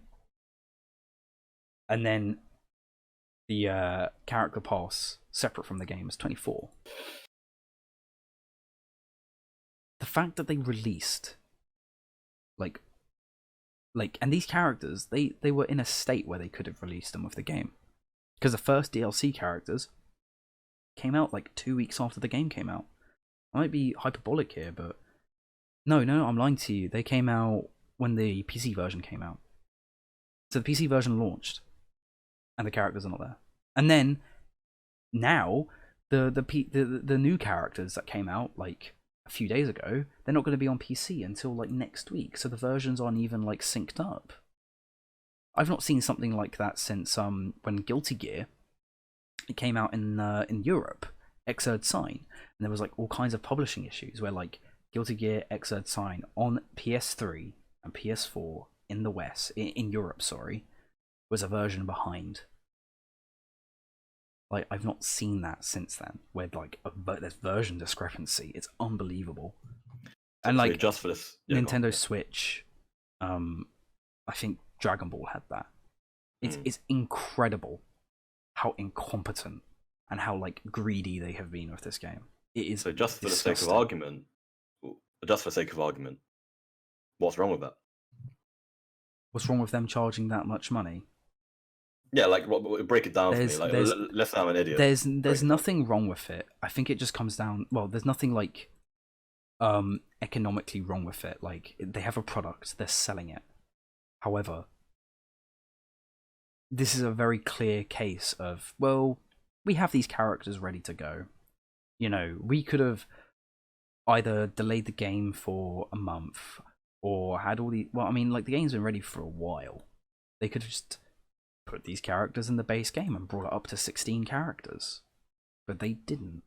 And then the character pass separate from the game is 24. The fact that they released and these characters, they were in a state where they could have released them with the game, because the first DLC characters came out like 2 weeks after the game came out. I might be hyperbolic here, but no, I'm lying to you. They came out when the PC version came out. So the PC version launched, and the characters are not there. And then now the new characters that came out like a few days ago, they're not going to be on PC until like next week. So the versions aren't even like synced up. I've not seen something like that since when Guilty Gear, it came out in Europe, Xrd Sign, and there was like all kinds of publishing issues where like Guilty Gear Xrd Sign on PS3 and PS4 in the West, in Europe, sorry, was a version behind. Like, I've not seen that since then, where like there's version discrepancy. It's unbelievable. And like just for this Nintendo Switch, I think Dragon Ball had that. It's incredible how incompetent and how like greedy they have been with this game. It is so just for disgusting. the sake of argument, what's wrong with that? What's wrong with them charging that much money? Yeah, like break it down for me. Like, let's say I'm an idiot. There's nothing wrong with it. I think it just comes down. Well, there's nothing like economically wrong with it. Like they have a product, they're selling it. However, this is a very clear case of, well, we have these characters ready to go. You know, we could have either delayed the game for a month or had all the... Well, I mean, like, the game's been ready for a while. They could have just put these characters in the base game and brought it up to 16 characters. But they didn't.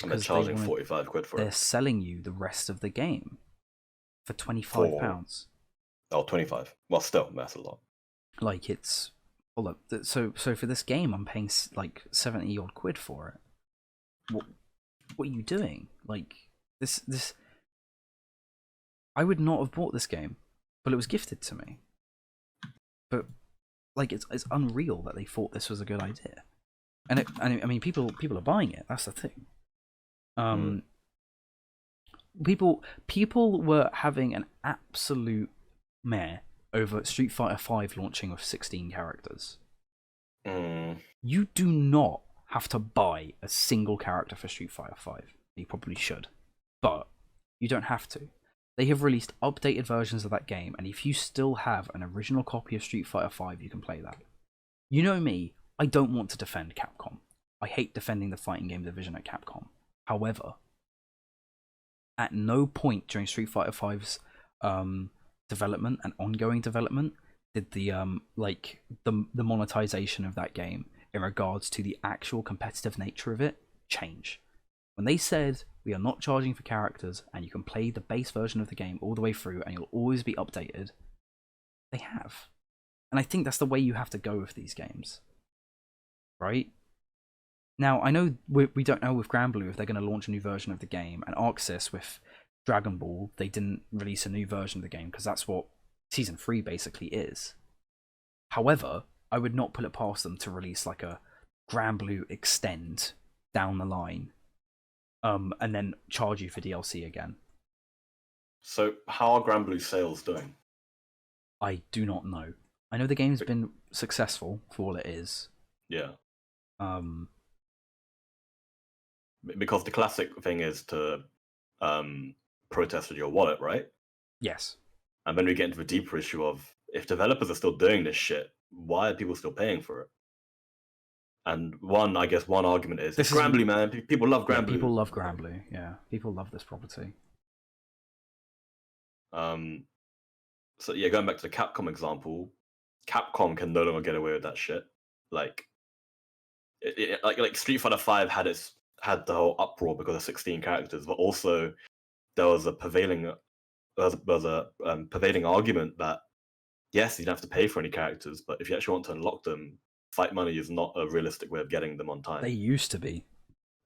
And they're charging £45 for it. They're selling you the rest of the game for £25. Oh, 25. Well, still, that's a lot. Like, it's... Well, look, so for this game, I'm paying like 70 odd quid for it. What are you doing? Like, this... I would not have bought this game, but it was gifted to me. But, like, it's unreal that they thought this was a good idea. And I mean, people are buying it. That's the thing. People were having an absolute mare over Street Fighter V launching with 16 characters. You do not have to buy a single character for Street Fighter V. You probably should, but you don't have to. They have released updated versions of that game, and if you still have an original copy of Street Fighter V, you can play that. You know me, I don't want to defend Capcom. I hate defending the fighting game division at Capcom. However, at no point during Street Fighter V's development and ongoing development did the monetization of that game in regards to the actual competitive nature of it change. When they said we are not charging for characters and you can play the base version of the game all the way through and you'll always be updated, they have. And I think that's the way you have to go with these games, right? Now, I know we don't know with Grand Blue if they're going to launch a new version of the game, and Arxis with Dragon Ball, they didn't release a new version of the game because that's what Season 3 basically is. However, I would not put it past them to release like a Grand Blue Extend down the line, and then charge you for DLC again. So how are Grand Blue sales doing? I do not know. I know the game's been successful for all it is. Yeah. Um, Because the classic thing is to protest with your wallet, right? yes. And then we get into the deeper issue of if developers are still doing this shit, why are people still paying for it? And I guess one argument is it's Grand Blue, man. People love Grand Blue. People love Grand Blue. Yeah, people love this property. So yeah, going back to the Capcom example, Capcom can no longer get away with that shit. Like, like Street Fighter V had the whole uproar because of 16 characters, but also there was a prevailing pervading argument that yes, you don't have to pay for any characters, but if you actually want to unlock them, fight money is not a realistic way of getting them on time. They used to be.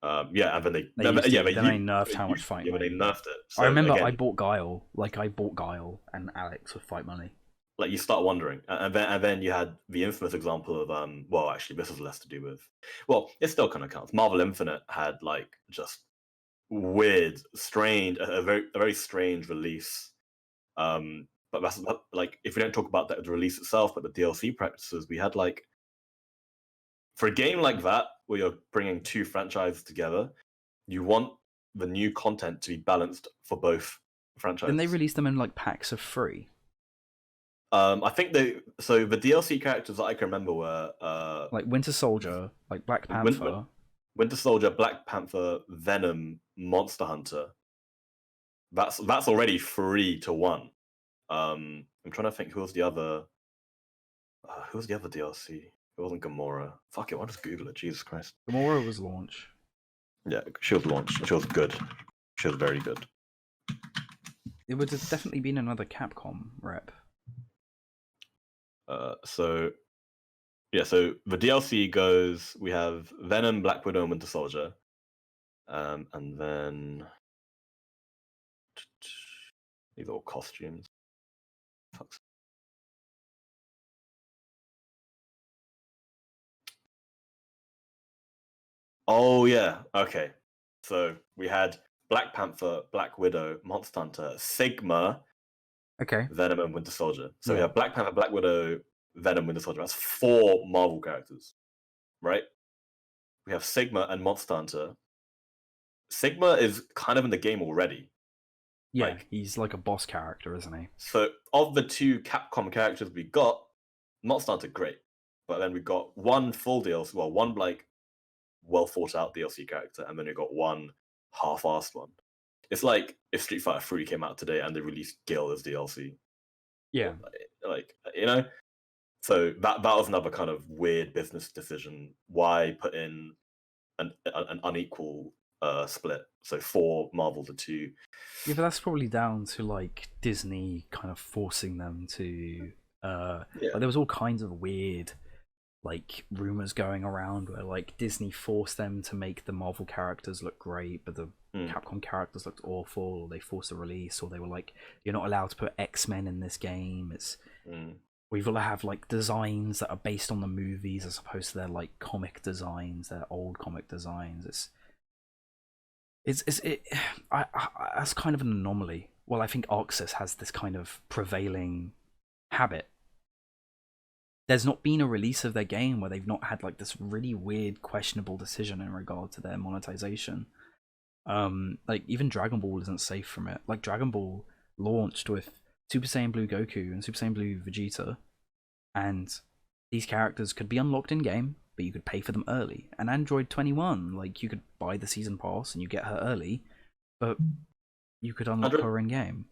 Yeah, and then they nerfed how much fight money. They nerfed it. So, I remember again, I bought Guile and Alex with fight money. Like you start wondering, and then you had the infamous example of well, actually, this is less to do with. Well, it still kind of counts. Marvel Infinite had like just weird, strange, a very strange release. But that's like if we don't talk about the release itself, but the DLC practices, we had like for a game like that where you're bringing two franchises together, you want the new content to be balanced for both franchises. Didn't they release them in like packs of 3? I think the DLC characters that I can remember were like Winter Soldier, like Black Panther. Winter Soldier, Black Panther, Venom, Monster Hunter. That's already 3 to 1. I'm trying to think who was the other DLC? It wasn't Gamora. Fuck it, I'll just Google it. Jesus Christ. Gamora was launch. Yeah, she was launched. She was good. She was very good. It would have definitely been another Capcom rep. So the DLC goes, we have Venom, Black Widow, and Winter Soldier. And then these are all costumes. Fuck's. Oh yeah, okay. So we had Black Panther, Black Widow, Monster Hunter, Sigma, Venom, and Winter Soldier. So we have Black Panther, Black Widow, Venom, Winter Soldier. That's 4 Marvel characters, right? We have Sigma and Monster Hunter. Sigma is kind of in the game already. Yeah, like, he's like a boss character, isn't he? So of the 2 Capcom characters we got, Monster Hunter great, but then we got one full DLC, well, one like well thought out DLC character, and then we got one half-assed one. It's like if Street Fighter 3 came out today and they released Gil as DLC. Yeah, like you know. So that was another kind of weird business decision. Why put in an unequal split? So 4 Marvel to 2. Yeah, but that's probably down to like Disney kind of forcing them to. Like, there was all kinds of weird like rumors going around where like Disney forced them to make the Marvel characters look great, but the Capcom characters looked awful, or they forced a release, or they were like, you're not allowed to put X-Men in this game. It's we've got to have like designs that are based on the movies as opposed to their like comic designs, their old comic designs. That's kind of an anomaly. Well, I think Arxis has this kind of prevailing habit. There's not been a release of their game where they've not had like this really weird, questionable decision in regard to their monetization. Like even Dragon Ball isn't safe from it. Like Dragon Ball launched with Super Saiyan Blue Goku and Super Saiyan Blue Vegeta, and these characters could be unlocked in game, but you could pay for them early. And Android 21, like you could buy the season pass and you get her early, but you could unlock her in game.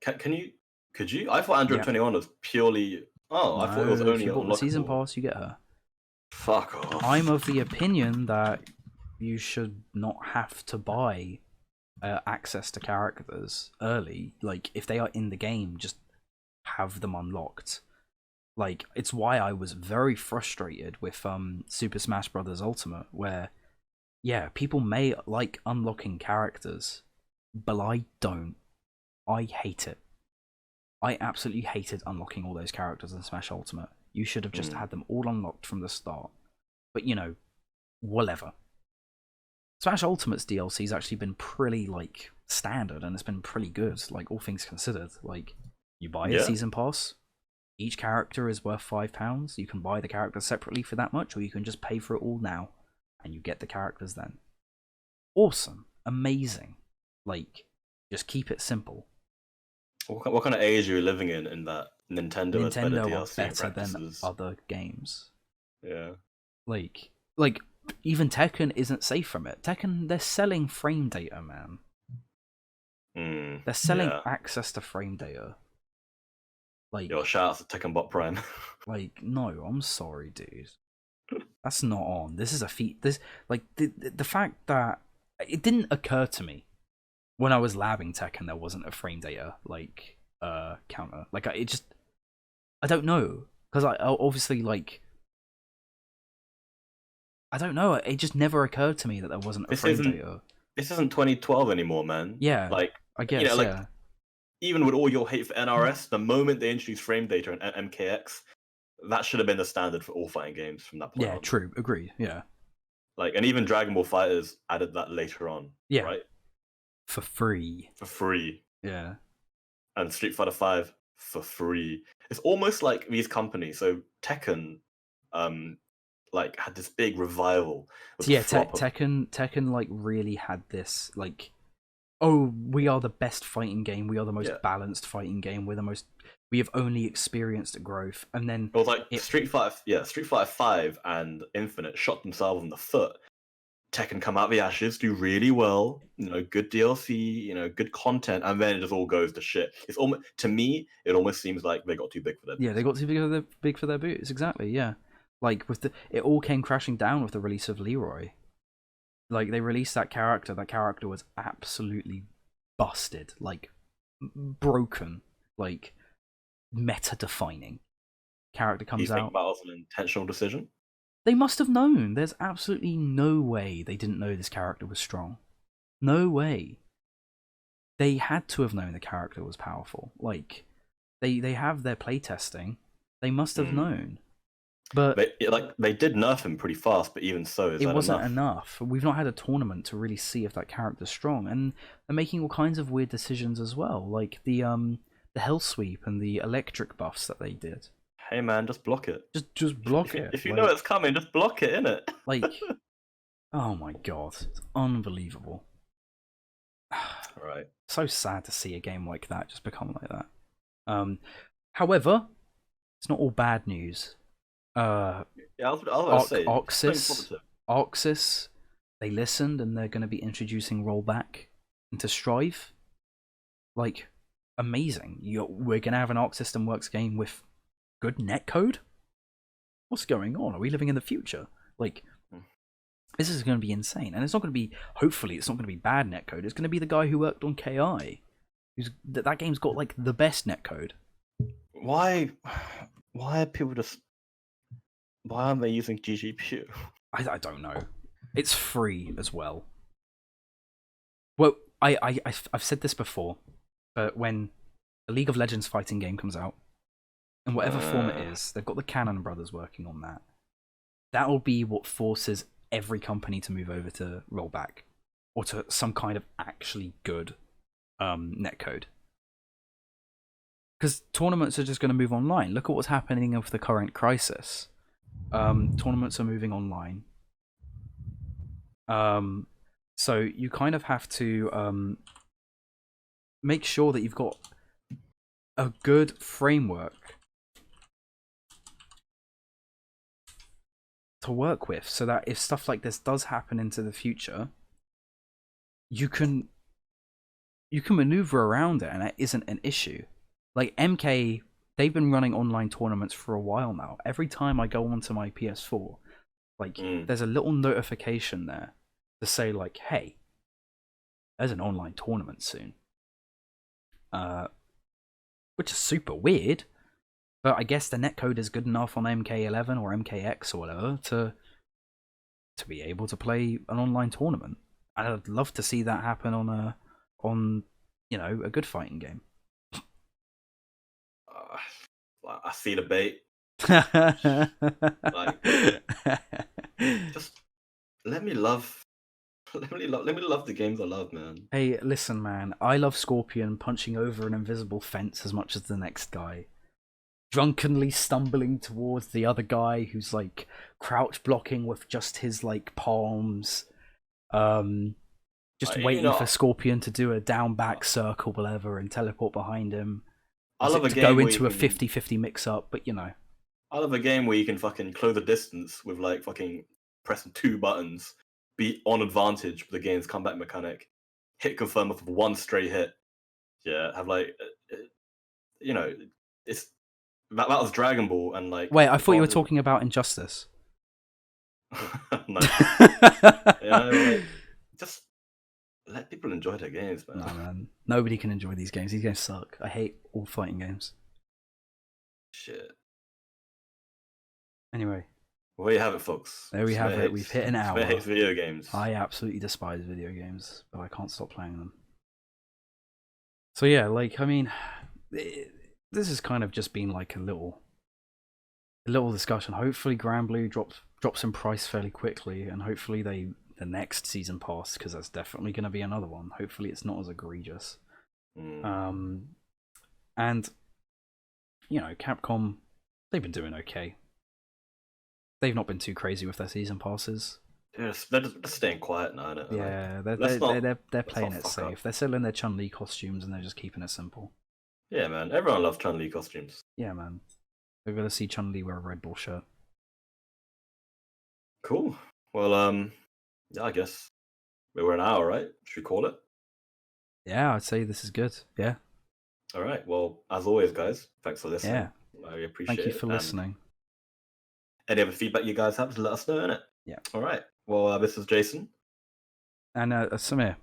Could you? I thought Android 21 was purely. Oh, I thought it was only. If you bought the season pass, you get her. Fuck off. I'm of the opinion that you should not have to buy access to characters early. Like if they are in the game, just have them unlocked. Like it's why I was very frustrated with Super Smash Bros. Ultimate, where people may like unlocking characters, but I don't. I hate it. I absolutely hated unlocking all those characters in Smash Ultimate. You should have just Mm. had them all unlocked from the start. But you know, whatever. Smash Ultimate's DLC's actually been pretty like standard, and it's been pretty good. Like all things considered, like you buy a Yeah. season pass. Each character is worth £5. You can buy the character separately for that much, or you can just pay for it all now, and you get the characters then. Awesome, amazing. Like, just keep it simple. What kind of age are you living in that Nintendo has better Nintendo are DLC better than practices? other games. Yeah. Like even Tekken isn't safe from it. Tekken, they're selling frame data, man. They're selling Yeah. access to frame data. Like, Yo, shout out to Tekken Bot Prime. like, no, I'm sorry, dude. That's not on. This is a feat. This, like, the fact that it didn't occur to me when I was labbing Tekken there wasn't a frame data like counter. Like, I don't know, because I obviously like. I don't know. It just never occurred to me that there wasn't a frame data. This isn't 2012 anymore, man. Yeah, Like, I guess. like, Yeah, even with all your hate for NRS, the moment they introduced frame data and MKX, that should have been the standard for all fighting games from that point yeah, on. true. Agreed. Yeah, Like, and even Dragon Ball Fighters added that later on. yeah, right? for free. For free. Yeah, And Street Fighter V for free. It's almost like these companies. So Tekken, like had this big revival. so yeah. Tekken like really had this like, oh, we are the best fighting game. We are the most balanced fighting game. We have only experienced growth, and then it was like Street Fighter 5 and Infinite shot themselves in the foot. Tekken come out of the ashes, do really well, good DLC, good content, and then it just all goes to shit. It's almost, to me, it almost seems like they got too big for their boots. Yeah, they got too big for their boots. Exactly. Yeah, like it all came crashing down with the release of Leroy. Like they released that character. That character was absolutely busted, like broken, like meta-defining. Character comes out. Do you think that was an intentional decision? They must have known. There's absolutely no way they didn't know this character was strong. No way. They had to have known the character was powerful. Like, they have their playtesting. They must have known. But they did nerf him pretty fast, but even so, it wasn't enough. We've not had a tournament to really see if that character's strong, and they're making all kinds of weird decisions as well, like the Hell Sweep and the electric buffs that they did. Hey man, just block it. Just block it. If you know it's coming, just block it, innit? Like, oh my god, it's unbelievable. Right. So sad to see a game like that just become like that. However, it's not all bad news. Yeah, I was say Oxys, they listened and they're going to be introducing rollback into Strive. Like, amazing. We're going to have an Arc System Works game with good netcode? What's going on? Are we living in the future? Like, this is going to be insane. And it's not going to be, hopefully, it's not going to be bad netcode. It's going to be the guy who worked on KI. That game's got, like, the best netcode. Why are people just... Why aren't they using GGPU? I don't know. It's free as well. Well, I've said this before, but when a League of Legends fighting game comes out, in whatever form it is, they've got the Cannon brothers working on that. That'll be what forces every company to move over to rollback, or to some kind of actually good netcode. Because tournaments are just going to move online. Look at what's happening with the current crisis. Tournaments are moving online. So you kind of have to make sure that you've got a good framework to work with, so that if stuff like this does happen into the future, you can maneuver around it and it isn't an issue. Like MK, they've been running online tournaments for a while now. Every time I go onto my PS4, like there's a little notification there to say like, hey, there's an online tournament soon. Which is super weird, but I guess the netcode is good enough on MK11 or MKX or whatever to be able to play an online tournament. And I'd love to see that happen on a good fighting game. I see the bait. Like, just let me love. Let me love the games I love, man. Hey, listen, man. I love Scorpion punching over an invisible fence as much as the next guy. Drunkenly stumbling towards the other guy who's like crouch blocking with just his like palms. Just You waiting for know, Scorpion to do a down back circle, whatever, and teleport behind him. I love a To go game where you into a can. 50-50 mix up, but you know. I love a game where you can fucking close the distance with like fucking pressing 2 buttons, be on advantage with the game's comeback mechanic, hit confirm with one straight hit. Yeah, have like, you know, it's that was Dragon Ball and like. Wait, I thought you were advantage. talking about Injustice. No, you know, like just let people enjoy their games, man. No, man. Nobody can enjoy these games. These games suck. I hate all fighting games. Shit. Anyway, Well, there you have it, folks. there we have it. We've hit an hour. Smith hates video games. I absolutely despise video games, but I can't stop playing them. So yeah, like, I mean, this has kind of just been like a little discussion. Hopefully Granblue drops in price fairly quickly, and hopefully the next season pass, because that's definitely going to be another one. Hopefully it's not as egregious. And you know, Capcom, they've been doing okay. They've not been too crazy with their season passes. Yeah, they're just staying quiet now. Yeah, like, they're playing it safe. They're selling their Chun-Li costumes and they're just keeping it simple. Yeah, man. Everyone loves Chun-Li costumes. Yeah, man. We're gonna see Chun-Li wear a Red Bull shirt. Cool. Well, yeah, I guess we're an hour, right? Should we call it? Yeah, I'd say this is good. Yeah. All right. Well, as always, guys, thanks for listening. Yeah. I appreciate it. Thank you for listening. Any other feedback you guys have, just let us know, innit? Yeah. All right. Well, this is Jason. And Samir,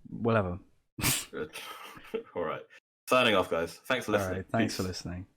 whatever. All right. Signing off, guys. Thanks for listening. All right, thanks Peace. for listening.